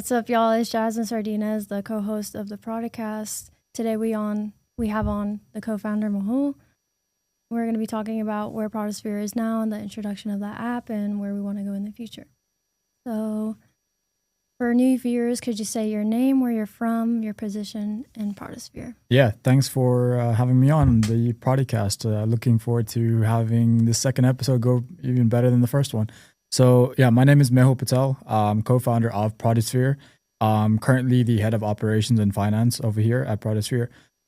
What's up, y'all? It's Jazmin Sardinas, the co-host of the Prodicast. Today we have on the co-founder Mehul. We're going to be talking about where Prodisphere is now and the introduction of that app and where we want to go in the future. So, for new viewers, could you say your name, where you're from, your position in Prodisphere? Yeah, thanks for having me on the Prodicast. Looking forward to having the second episode go even better than the first one. So yeah, my name is Mehul Patel. I'm co-founder of Prodisphere. I'm currently the head of operations and finance over here at Prodisphere.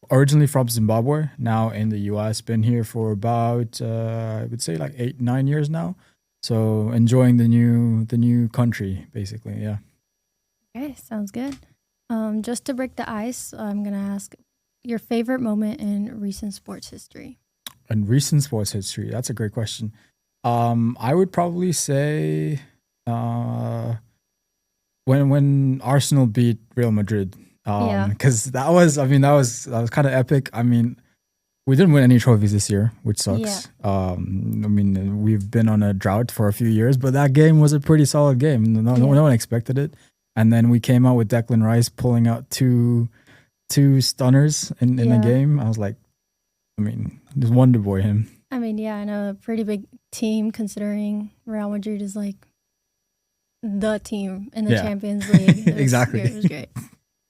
Originally from Zimbabwe, now in the US. Been here for about I would say like 8-9 years now. So enjoying the new country basically. Yeah. Okay, sounds good. Just to break the ice, I'm gonna ask your favorite moment in recent sports history. In recent sports history, that's a great question. I would probably say when Arsenal beat Real Madrid. Because that was kind of epic. I mean, we didn't win any trophies this year, which sucks. I mean, we've been on a drought for a few years, but that game was a pretty solid game. No one expected it. And then we came out with Declan Rice pulling out two stunners in the game. I was like, I mean, just wonder boy him. I mean, yeah, I know, a pretty big team considering Real Madrid is like the team in the Champions League. Exactly. It was great.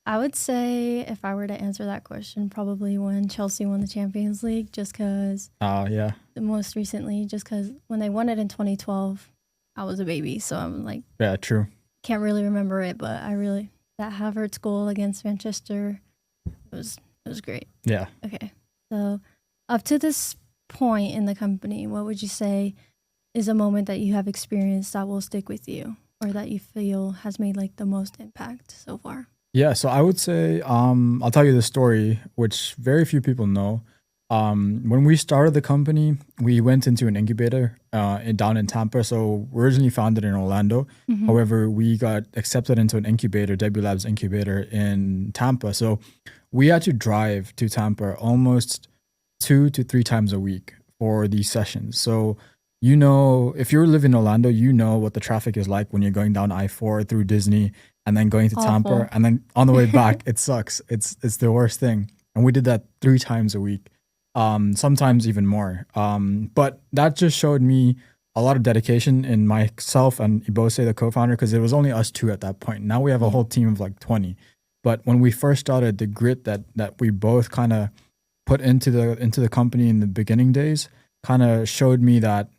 I would say if I were to answer that question, probably when Chelsea won the Champions League, just because. Oh, yeah. Most recently, just because when they won it in 2012, I was a baby. So I'm like. Yeah, true. Can't really remember it, but that Havertz goal against Manchester, it was great. Yeah. Okay. So up to this point in the company, what would you say is a moment that you have experienced that will stick with you or that you feel has made like the most impact so far? Yeah, so I would say I'll tell you the story, which very few people know. When we started the company, we went into an incubator down in Tampa. So we're originally founded in Orlando. Mm-hmm. However, we got accepted into an incubator, W Labs incubator in Tampa. So we had to drive to Tampa almost 2 to 3 times a week for these sessions. So, if you're living in Orlando, what the traffic is like when you're going down I-4 through Disney and then going to Tampa, and then on the way back, it sucks. It's the worst thing. And we did that 3 times a week, sometimes even more. But that just showed me a lot of dedication in myself and Ibose, the co-founder, because it was only us 2 at that point. Now we have a whole team of like 20. But when we first started, the grit that we both kind of put into the company in the beginning days kind of showed me that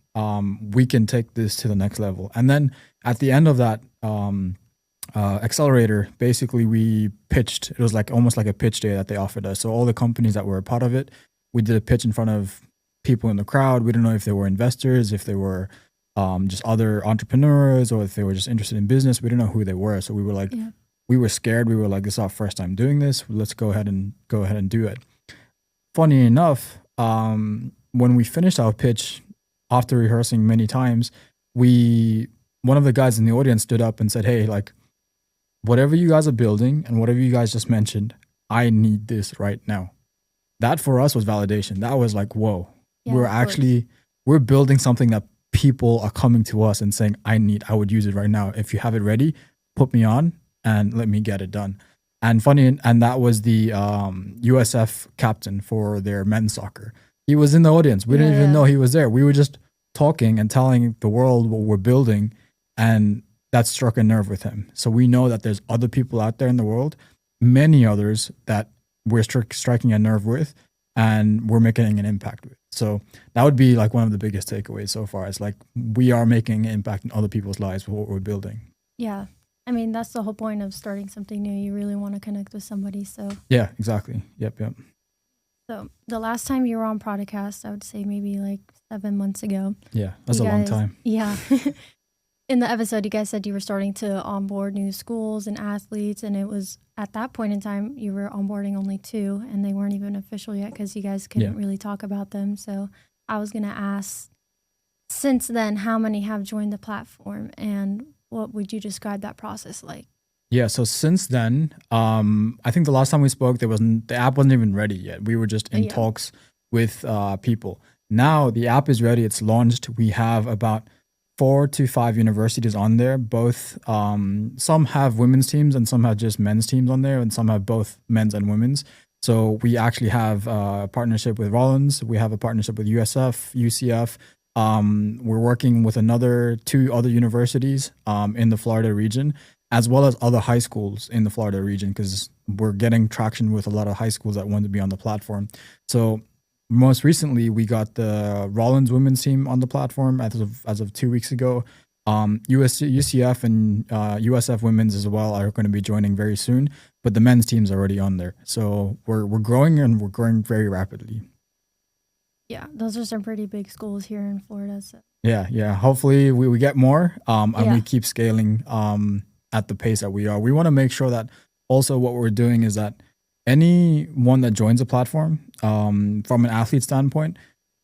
we can take this to the next level. And then at the end of that accelerator, basically we pitched. It was like almost like a pitch day that they offered us. So all the companies that were a part of it, we did a pitch in front of people in the crowd. We didn't know if they were investors, if they were just other entrepreneurs, or if they were just interested in business. We didn't know who they were. So we were like, we were scared. We were like, this is our first time doing this. Let's go ahead and do it. Funny enough, when we finished our pitch, after rehearsing many times, one of the guys in the audience stood up and said, hey, like, whatever you guys are building and whatever you guys just mentioned, I need this right now. That for us was validation. That was like, whoa, we're building something that people are coming to us and saying, I would use it right now. If you have it ready, put me on and let me get it done. And that was the USF captain for their men's soccer. He was in the audience. We didn't even know he was there. We were just talking and telling the world what we're building, and that struck a nerve with him. So we know that there's other people out there in the world, many others that we're striking a nerve with, and we're making an impact with. So that would be like one of the biggest takeaways so far. It's like we are making an impact in other people's lives with what we're building. Yeah. I mean, that's the whole point of starting something new. You really want to connect with somebody. So yeah, exactly. Yep. So the last time you were on Prodicast, I would say maybe like 7 months ago. Yeah, that's a long time. Yeah. In the episode, you guys said you were starting to onboard new schools and athletes. And it was at that point in time, you were onboarding only 2 and they weren't even official yet because you guys couldn't really talk about them. So I was going to ask, since then, how many have joined the platform and what would you describe that process like? Yeah, so since then, I think the last time we spoke, the app wasn't even ready yet. We were just in talks with people. Now the app is ready. It's launched. We have about 4 to 5 universities on there. Both some have women's teams and some have just men's teams on there, and some have both men's and women's. So we actually have a partnership with Rollins. We have a partnership with USF, UCF. We're working with 2 other universities in the Florida region, as well as other high schools in the Florida region, because we're getting traction with a lot of high schools that want to be on the platform. So most recently, we got the Rollins women's team on the platform as of 2 weeks ago. UCF and USF women's as well are going to be joining very soon, but the men's team's already on there. So we're growing, and we're growing very rapidly. Yeah, those are some pretty big schools here in Florida. So. Yeah. Hopefully we get more, and we keep scaling at the pace that we are. We want to make sure that also what we're doing is that anyone that joins a platform, from an athlete standpoint,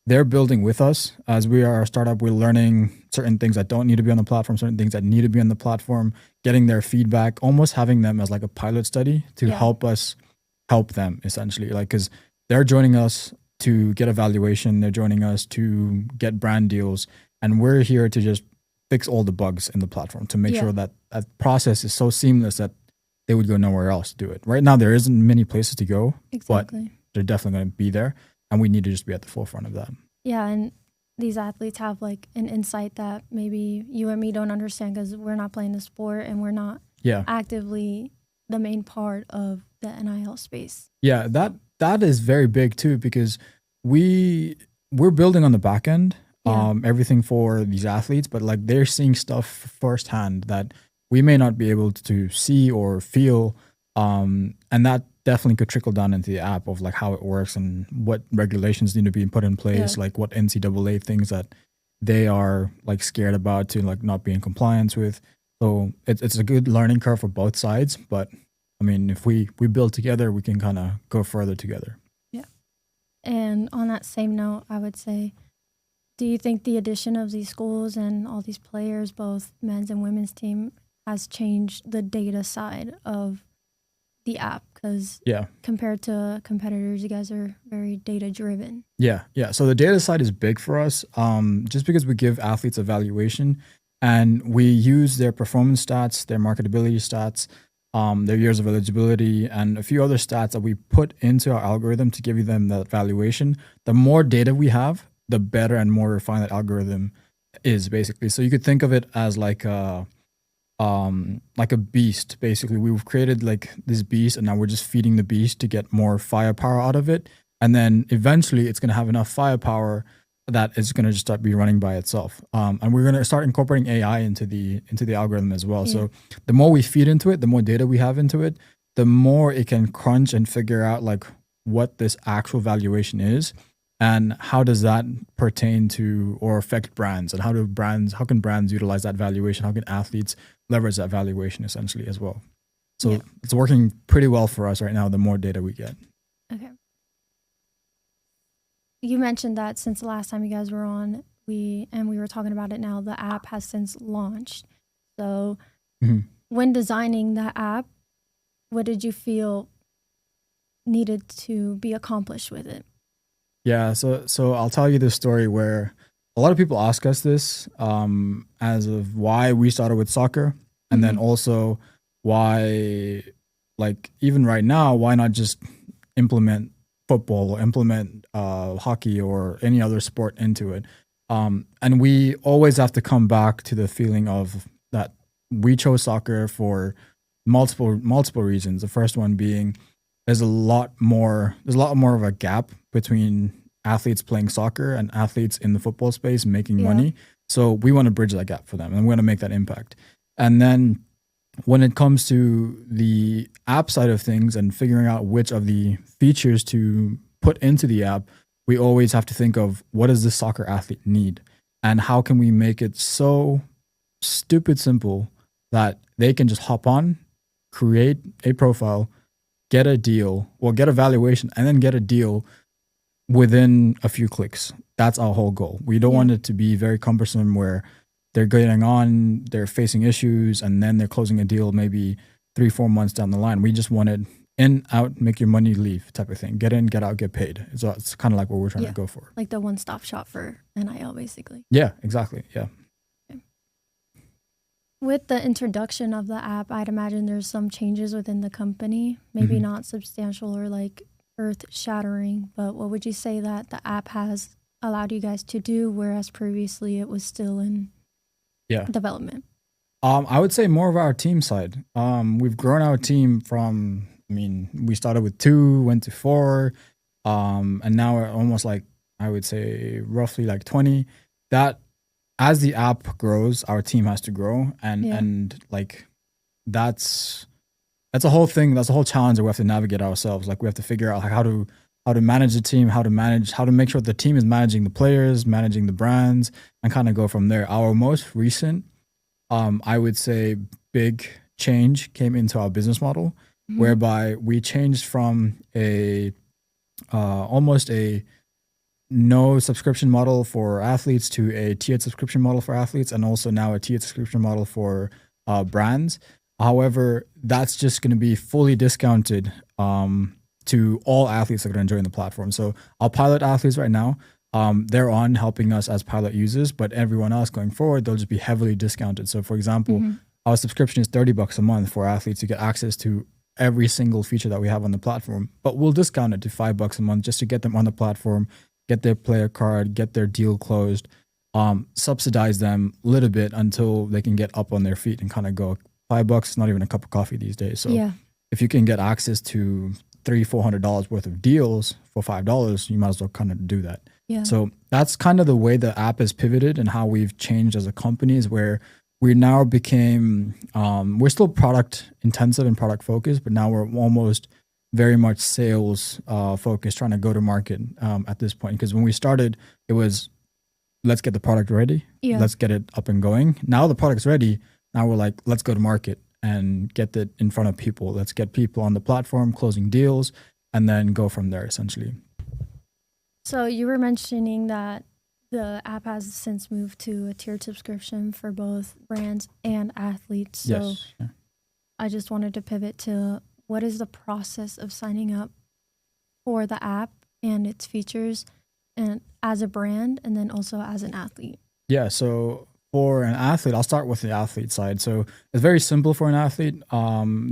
they're building with us. As we are a startup, we're learning certain things that don't need to be on the platform, certain things that need to be on the platform, getting their feedback, almost having them as like a pilot study to help us help them, essentially. Like, because they're joining us to get a valuation, they're joining us to get brand deals, and we're here to just fix all the bugs in the platform to make sure that that process is so seamless that they would go nowhere else to do it. Right now, there isn't many places to go, but they're definitely going to be there, and we need to just be at the forefront of that. Yeah, and these athletes have like an insight that maybe you and me don't understand because we're not playing the sport and we're not actively the main part of the NIL space. Yeah, that is very big too, because we're building on the back end, everything for these athletes, but like they're seeing stuff firsthand that we may not be able to see or feel, and that definitely could trickle down into the app of like how it works and what regulations need to be put in place, like what NCAA things that they are like scared about to like not be in compliance with. So it's a good learning curve for both sides, but I mean, if we build together, we can kind of go further together. Yeah. And on that same note, I would say, do you think the addition of these schools and all these players, both men's and women's team, has changed the data side of the app? Because compared to competitors, you guys are very data driven. Yeah. So the data side is big for us, just because we give athletes evaluation and we use their performance stats, their marketability stats, their years of eligibility, and a few other stats that we put into our algorithm to give them that valuation. The more data we have, the better and more refined that algorithm is, basically. So you could think of it as like a beast. Basically, we've created like this beast, and now we're just feeding the beast to get more firepower out of it. And then eventually, it's going to have enough firepower that it's going to just start be running by itself. And we're going to start incorporating AI into the algorithm as well. So the more we feed into it, the more data we have into it, the more it can crunch and figure out like what this actual valuation is and how does that pertain to or affect brands, and how can brands utilize that valuation? How can athletes leverage that valuation essentially as well? So it's working pretty well for us right now, the more data we get. Okay. You mentioned that since the last time you guys were on, we were talking about it now, the app has since launched. So when designing that app, what did you feel needed to be accomplished with it? Yeah, so I'll tell you this story where a lot of people ask us this, as of why we started with soccer, and then also why, like even right now, why not just implement football or implement hockey or any other sport into it. And we always have to come back to the feeling of that we chose soccer for multiple reasons. The first one being there's a lot more of a gap between athletes playing soccer and athletes in the football space making money. So we want to bridge that gap for them, and we want to make that impact. And then when it comes to the app side of things and figuring out which of the features to put into the app, we always have to think of what does this soccer athlete need, and how can we make it so stupid simple that they can just hop on, create a profile, get a deal, or get a valuation, and then get a deal within a few clicks. That's our whole goal. We don't want it to be very cumbersome where they're getting on, they're facing issues, and then they're closing a deal maybe 3-4 months down the line. We just want it in, out, make your money, leave type of thing. Get in, get out, get paid. So it's kind of like what we're trying to go for. Like the one-stop shop for NIL, basically. Yeah, exactly. Yeah. Okay. With the introduction of the app, I'd imagine there's some changes within the company, maybe not substantial or like earth shattering, but what would you say that the app has allowed you guys to do, whereas previously it was still in development? I would say more of our team side. We've grown our team from, we started with 2, went to 4, and now we're almost like, I would say roughly like 20. That as the app grows, our team has to grow, and like that's a whole thing. That's a whole challenge that we have to navigate ourselves. Like we have to figure out like how to manage the team, how to make sure the team is managing the players, managing the brands, and kind of go from there. Our most recent, I would say, big change came into our business model, whereby we changed from a almost a no subscription model for athletes to a tiered subscription model for athletes, and also now a tiered subscription model for brands. However, that's just going to be fully discounted to all athletes that are going to join the platform. So our pilot athletes right now, they're on helping us as pilot users, but everyone else going forward, they'll just be heavily discounted. So for example, our subscription is $30 a month for athletes to get access to every single feature that we have on the platform, but we'll discount it to $5 a month just to get them on the platform, get their player card, get their deal closed, subsidize them a little bit until they can get up on their feet and kind of go. $5 is not even a cup of coffee these days. So if you can get access to $300-$400 worth of deals for $5, you might as well kind of do that. Yeah. So that's kind of the way the app has pivoted and how we've changed as a company, is where we now became, we're still product intensive and product focused, but now we're almost very much sales focused, trying to go to market at this point. Because when we started, it was, let's get the product ready. Yeah. Let's get it up and going. Now the product's ready. Now we're like, let's go to market and get it in front of people. Let's get people on the platform, closing deals, and then go from there, essentially. So you were mentioning that the app has since moved to a tiered subscription for both brands and athletes. So I just wanted to pivot to, what is the process of signing up for the app and its features, and as a brand and then also as an athlete? Yeah, so for an athlete, I'll start with the athlete side. So it's very simple for an athlete.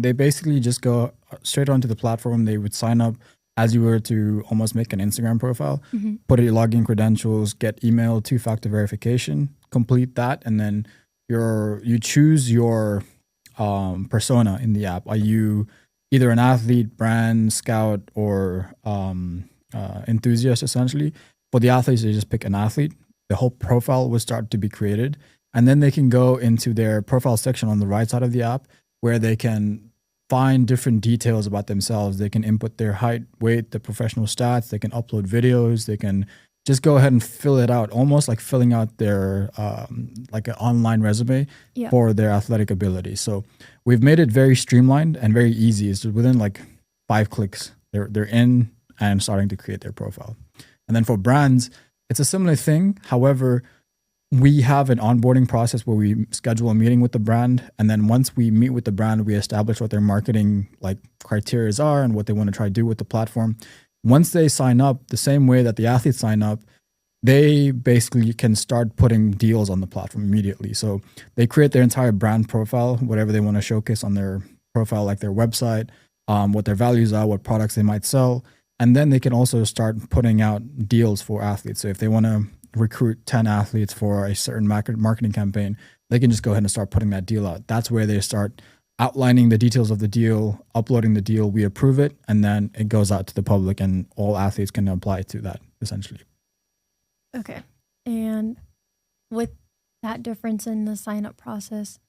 They basically just go straight onto the platform. They would sign up as you were to almost make an Instagram profile, put your login credentials, get email, 2-factor verification, complete that, and then you choose your persona in the app. Are you either an athlete, brand, scout, or enthusiast, essentially? For the athletes, they just pick an athlete. The whole profile will start to be created, and then they can go into their profile section on the right side of the app, where they can find different details about themselves. They can input their height, weight, the professional stats. They can upload videos. They can just go ahead and fill it out, almost like filling out their like an online resume for their athletic ability. So we've made it very streamlined and very easy. It's within like 5 clicks, they're in and starting to create their profile. And then for brands, it's a similar thing. However, we have an onboarding process where we schedule a meeting with the brand. And then once we meet with the brand, we establish what their marketing like criteria are and what they want to try to do with the platform. Once they sign up, the same way that the athletes sign up, they basically can start putting deals on the platform immediately. So they create their entire brand profile, whatever they want to showcase on their profile, like their website, what their values are, what products they might sell. And then they can also start putting out deals for athletes. So if they want to recruit 10 athletes for a certain marketing campaign, they can just go ahead and start putting that deal out. That's where they start outlining the details of the deal, uploading the deal, we approve it, and then it goes out to the public and all athletes can apply to that, essentially. Okay. And with that difference in the sign-up process,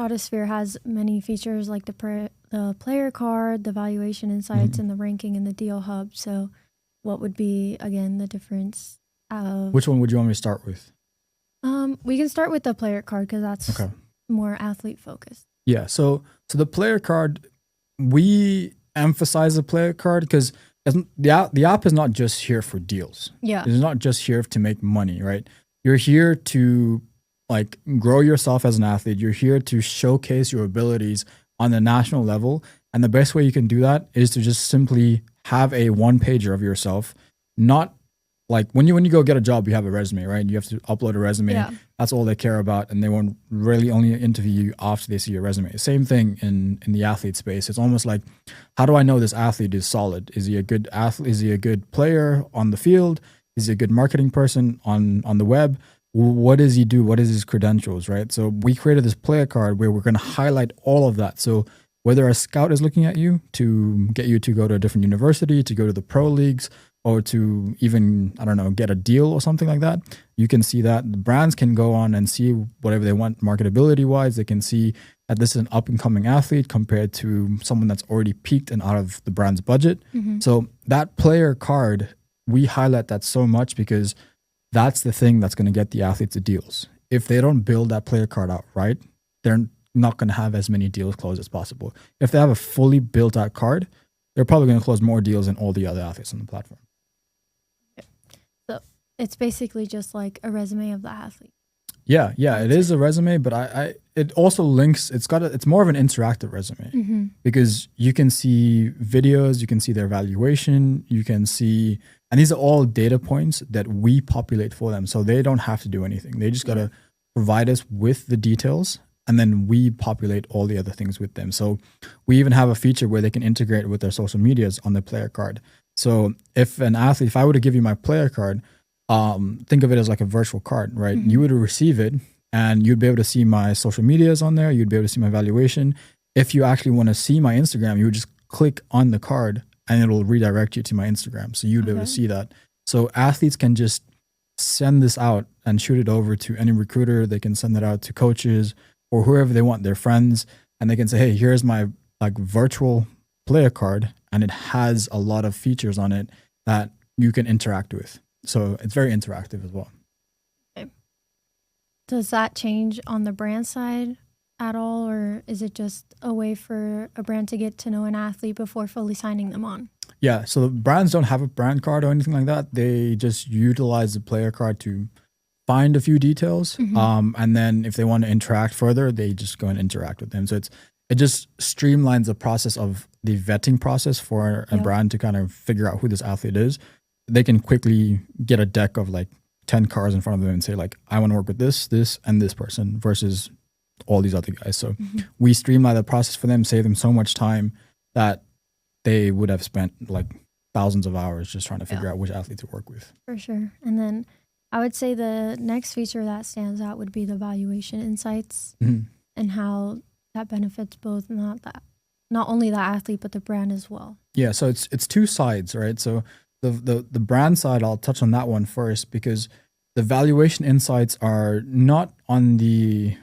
Prodisphere has many features like the player card, the valuation insights, and the ranking in the deal hub. So what would be, again, the difference of... Which one would you want me to start with? We can start with the player card because that's more athlete focused. Yeah, so the player card, we emphasize the player card because the app is not just here for deals. Yeah. It's not just here to make money, right? You're here to like grow yourself as an athlete. You're here to showcase your abilities on the national level. And the best way you can do that is to just simply have a one-pager of yourself, not like when you go get a job, you have a resume, right? You have to upload a resume. Yeah. That's all they care about, and they won't really only interview you after they see your resume. Same thing in the athlete space. It's almost like, how do I know this athlete is solid? Is he a good athlete? Is he a good player on the field? Is he a good marketing person on the web? What does he do? What is his credentials, right? So we created this player card where we're going to highlight all of that. So whether a scout is looking at you to get you to go to a different university, to go to the pro leagues, or to even, I don't know, get a deal or something like that, you can see that. The brands can go on and see whatever they want marketability wise. They can see that this is an up and coming athlete compared to someone that's already peaked and out of the brand's budget. So that player card, we highlight that so much because that's the thing that's going to get the athletes the deals. If they don't build that player card out right, they're not going to have as many deals closed as possible. If they have a fully built out card, they're probably going to close more deals than all the other athletes on the platform. So it's basically just like a resume of the athlete. Yeah, it is a resume, but it also links. It's more of an interactive resume because you can see videos, you can see their evaluation, you can see, and these are all data points that we populate for them, so they don't have to do anything. They just gotta provide us with the details, and then we populate all the other things with them. So we even have a feature where they can integrate with their social medias on the player card. So if I were to give you my player card, think of it as like a virtual card, right? You would receive it and you'd be able to see my social medias on there. You'd be able to see my evaluation. If you actually want to see my Instagram, you would just click on the card and it'll redirect you to my Instagram. So you'd be able to see that. So athletes can just send this out and shoot it over to any recruiter. They can send it out to coaches or whoever they want, their friends. And they can say, hey, here's my like virtual player card. And it has a lot of features on it that you can interact with. So it's very interactive as well. Okay. Does that change on the brand side at all, or is it just a way for a brand to get to know an athlete before fully signing them on? Yeah, so the brands don't have a brand card or anything like that. They just utilize the player card to find a few details. And then if they want to interact further, they just go and interact with them. So it just streamlines the process of the vetting process for a brand to kind of figure out who this athlete is. They can quickly get a deck of like 10 cars in front of them and say like, I want to work with this, and this person versus all these other guys. So we streamline the process for them, save them so much time that they would have spent like thousands of hours just trying to figure out which athlete to work with. For sure. And then I would say the next feature that stands out would be the valuation insights and how that benefits both, not only the athlete, but the brand as well. Yeah. So it's two sides, right? So the brand side, I'll touch on that one first because the valuation insights are not on the,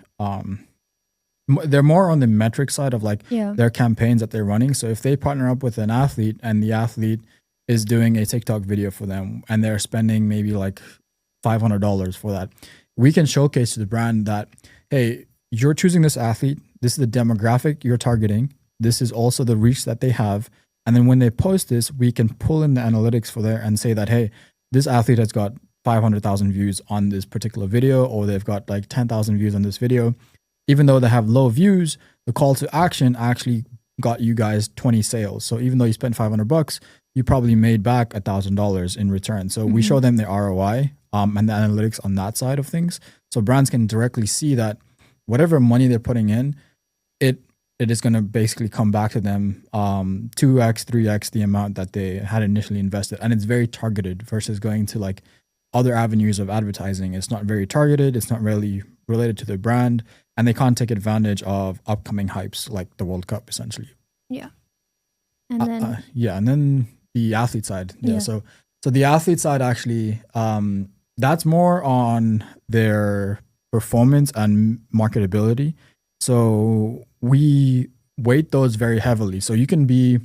they're more on the metric side of like their campaigns that they're running. So if they partner up with an athlete and the athlete is doing a TikTok video for them and they're spending maybe like $500 for that, we can showcase to the brand that, hey, you're choosing this athlete. This is the demographic you're targeting. This is also the reach that they have. And then when they post this, we can pull in the analytics for there and say that, hey, this athlete has got 500,000 views on this particular video, or they've got like 10,000 views on this video. Even though they have low views, the call to action actually got you guys 20 sales. So even though you spent $500, you probably made back $1,000 in return. So we show them the ROI and the analytics on that side of things. So brands can directly see that whatever money they're putting in, it is going to basically come back to them 2x, 3x the amount that they had initially invested. And it's very targeted versus going to like other avenues of advertising. It's not very targeted. It's not really related to the brand. And they can't take advantage of upcoming hypes like the World Cup, essentially. Yeah. And then... and then the athlete side. Yeah. So the athlete side actually, that's more on their performance and marketability. So we weight those very heavily. So you can be,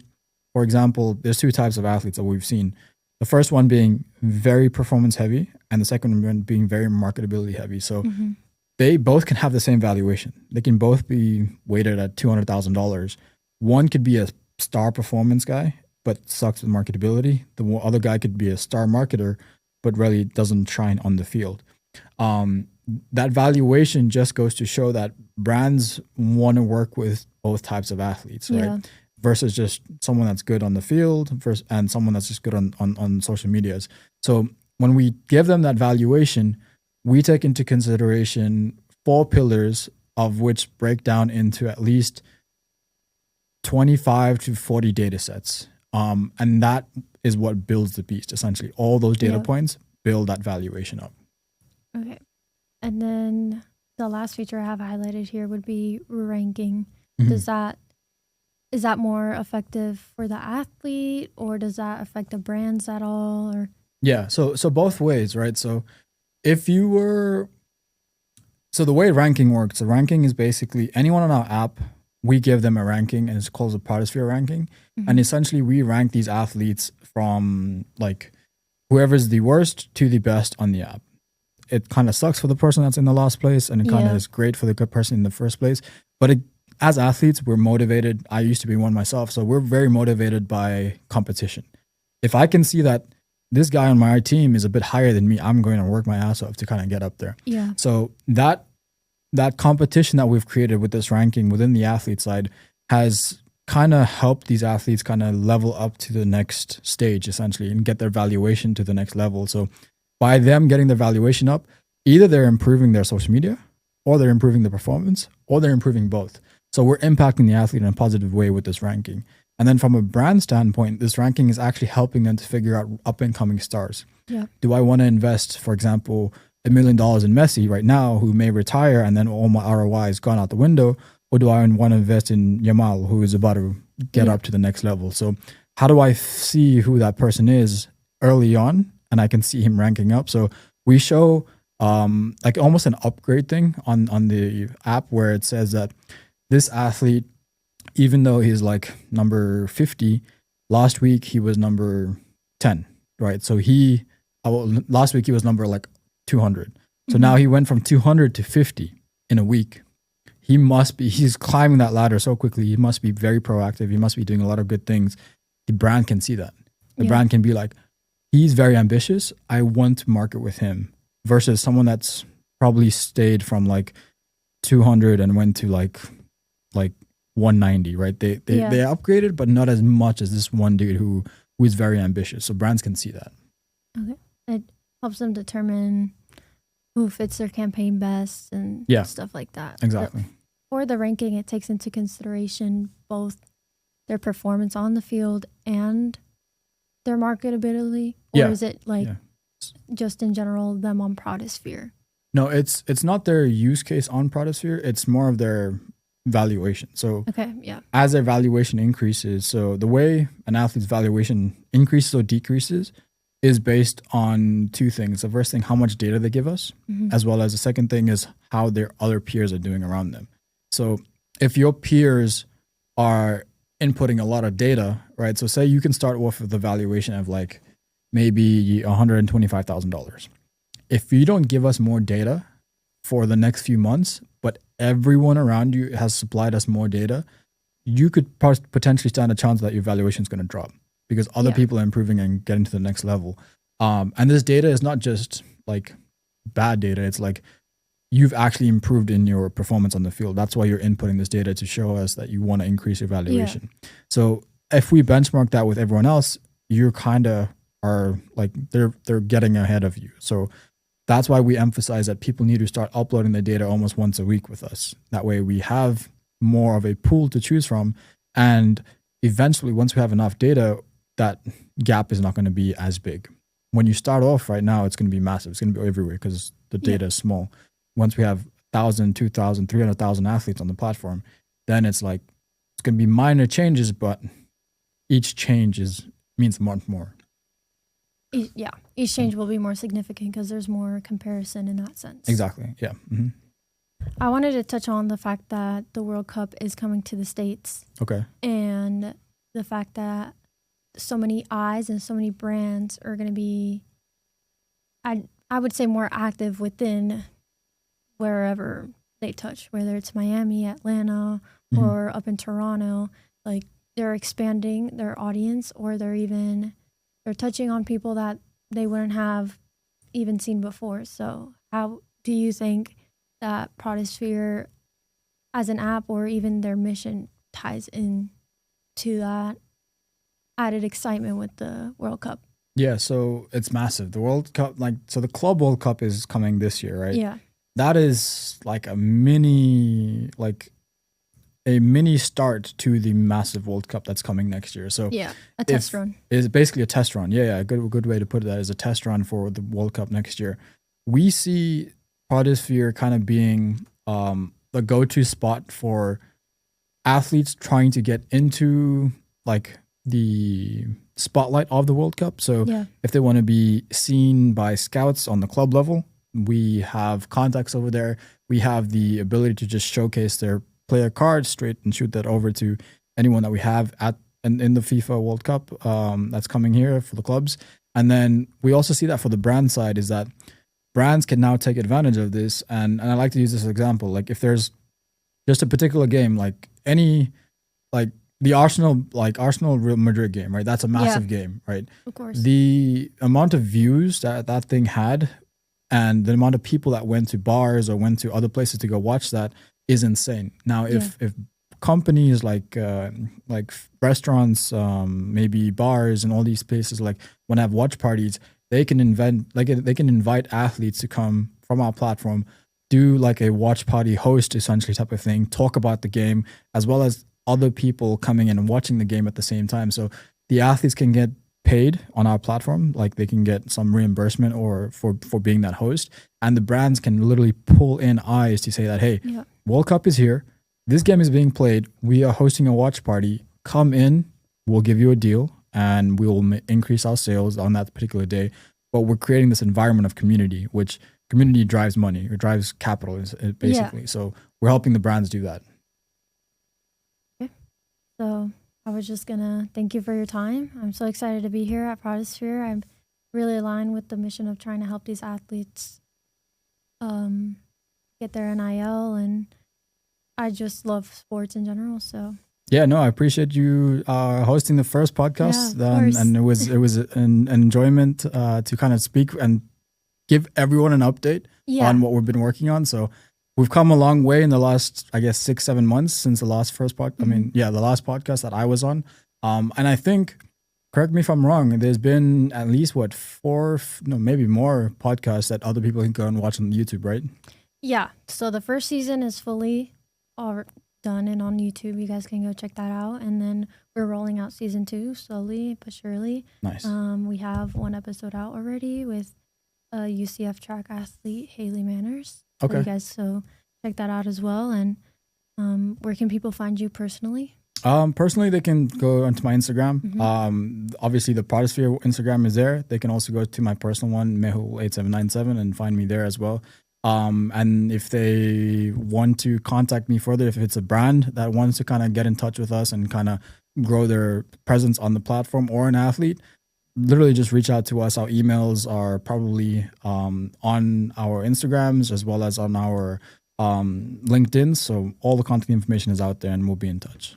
for example, there's two types of athletes that we've seen. The first one being very performance heavy and the second one being very marketability heavy. So they both can have the same valuation. They can both be weighted at $200,000. One could be a star performance guy, but sucks with marketability. The other guy could be a star marketer, but really doesn't shine on the field. That valuation just goes to show that brands want to work with both types of athletes, right? Versus just someone that's good on the field and someone that's just good on social medias. So when we give them that valuation, we take into consideration 4 pillars, of which break down into at least 25 to 40 data sets. And that is what builds the beast, essentially. All those data points build that valuation up. Okay. And then the last feature I have highlighted here would be ranking. Is that more effective for the athlete, or does that affect the brands at all? Or yeah, so both ways, right? So if you were, so the way ranking works, the ranking is basically anyone on our app, we give them a ranking, and it's called the Prodisphere ranking. And essentially we rank these athletes from like whoever's the worst to the best on the app. It kind of sucks for the person that's in the last place, and it kind of is great for the good person in the first place. But as athletes, we're motivated. I used to be one myself, so we're very motivated by competition. If I can see that this guy on my team is a bit higher than me, I'm going to work my ass off to kind of get up there. Yeah. So that competition that we've created with this ranking within the athlete side has kind of helped these athletes kind of level up to the next stage, essentially, and get their valuation to the next level. So by them getting their valuation up, either they're improving their social media, or they're improving the performance, or they're improving both. So we're impacting the athlete in a positive way with this ranking. And then from a brand standpoint, this ranking is actually helping them to figure out up-and-coming stars. Yeah. Do I want to invest, for example, $1 million in Messi right now, who may retire and then all my ROI is gone out the window? Or do I want to invest in Yamal, who is about to get up to the next level? So how do I see who that person is early on, and I can see him ranking up? So we show like almost an upgrade thing on the app, where it says that this athlete, even though he's like number 50, last week he was number 10, right? So last week he was number like 200. So now he went from 200 to 50 in a week. He's climbing that ladder so quickly. He must be very proactive. He must be doing a lot of good things. The brand can see that. The brand can be like, he's very ambitious. I want to market with him, versus someone that's probably stayed from like 200 and went to like 190, right? They upgraded, but not as much as this one dude who is very ambitious. So brands can see that. Okay. It helps them determine who fits their campaign best and stuff like that. Exactly. But for the ranking, it takes into consideration both their performance on the field and their marketability, or is it like just in general them on Prodisphere? No, it's not their use case on Prodisphere. It's more of their valuation. So as their valuation increases, so the way an athlete's valuation increases or decreases is based on 2 things. The first thing, how much data they give us, as well as the second thing is how their other peers are doing around them. So if your peers are inputting a lot of data, right? So say you can start off with the valuation of like maybe $125,000. If you don't give us more data for the next few months, but everyone around you has supplied us more data, you could potentially stand a chance that your valuation is going to drop, because other people are improving and getting to the next level. And this data is not just like bad data. It's like you've actually improved in your performance on the field. That's why you're inputting this data, to show us that you want to increase your valuation. So if we benchmark that with everyone else, you kind of are like, they're getting ahead of you. So that's why we emphasize that people need to start uploading the data almost once a week with us. That way we have more of a pool to choose from. And eventually, once we have enough data, that gap is not going to be as big. When you start off right now, it's going to be massive. It's going to be everywhere because the data is small. Once we have 1,000, 2,000, 300,000 athletes on the platform, then it's like, it's going to be minor changes, but each change means much more. Each change will be more significant because there's more comparison in that sense. Exactly, yeah. Mm-hmm. I wanted to touch on the fact that the World Cup is coming to the States. Okay. And the fact that so many eyes and so many brands are going to be, I would say, more active within wherever they touch, whether it's Miami, Atlanta, or up in Toronto. Like, they're expanding their audience, or they're touching on people that they wouldn't have even seen before. So how do you think that Prodisphere as an app, or even their mission, ties in to that added excitement with the World Cup? Yeah, so it's massive. The World Cup, like, so the Club World Cup is coming this year, right? Yeah. That is like a mini start to the massive World Cup that's coming next year. So Yeah, a test run. It's basically a test run. Yeah, a good way to put it, that is a test run for the World Cup next year. We see Prodisphere kind of being the go-to spot for athletes trying to get into like the spotlight of the World Cup. So Yeah. if they want to be seen by scouts on the club level, we have contacts over there. We have the ability to just showcase their player cards straight and shoot that over to anyone that we have at in the FIFA World Cup that's coming here for the clubs. And then we also see that for the brand side is that brands can now take advantage of this. And I like to use this example. Like if there's just a particular game, like the Arsenal Real Madrid game, right? That's a massive game, right? Of course. The amount of views that thing had and the amount of people that went to bars or went to other places to go watch that is insane. Now, if companies like restaurants, maybe bars and all these places like want to have watch parties, they can invite athletes to come from our platform, do like a watch party host essentially type of thing, talk about the game as well as other people coming in and watching the game at the same time. So the athletes can get paid on our platform, like they can get some reimbursement or for being that host, and the brands can literally pull in eyes to say that, hey, World Cup is here, this game is being played, we are hosting a watch party, come in, we'll give you a deal and we will increase our sales on that particular day. But we're creating this environment of community, which community drives money or drives capital basically. So we're helping the brands do that. Okay. So I was just gonna thank you for your time. I'm so excited to be here at Prodisphere. I'm really aligned with the mission of trying to help these athletes get their NIL, and I just love sports in general. So yeah, no, I appreciate you hosting the first podcast, and it was an enjoyment to kind of speak and give everyone an update on what we've been working on. So we've come a long way in the last, I guess, 6-7 months since the last first podcast. I mean, the last podcast that I was on. And I think, correct me if I'm wrong, there's been at least 4, maybe more podcasts that other people can go and watch on YouTube, right? Yeah. So the first season is fully done and on YouTube. You guys can go check that out. And then we're rolling out season 2 slowly but surely. Nice. We have 1 episode out already with UCF track athlete Haley Manners. Okay. So check that out as well. And where can people find you personally? Personally, they can go onto my Instagram. Obviously, the Prodisphere Instagram is there. They can also go to my personal one, Mehul8797, and find me there as well. And if they want to contact me further, if it's a brand that wants to kind of get in touch with us and kind of grow their presence on the platform, or an athlete, literally just reach out to us. Our emails are probably on our Instagrams as well as on our LinkedIn. So all the contact information is out there and we'll be in touch.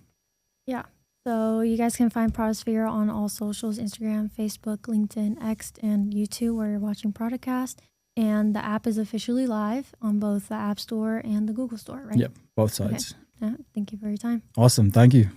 Yeah. So you guys can find Prodisphere on all socials, Instagram, Facebook, LinkedIn, X, and YouTube, where you're watching Prodicast. And the app is officially live on both the App Store and the Google Store, right? Yep, both sides. Okay. Yeah, thank you for your time. Awesome. Thank you.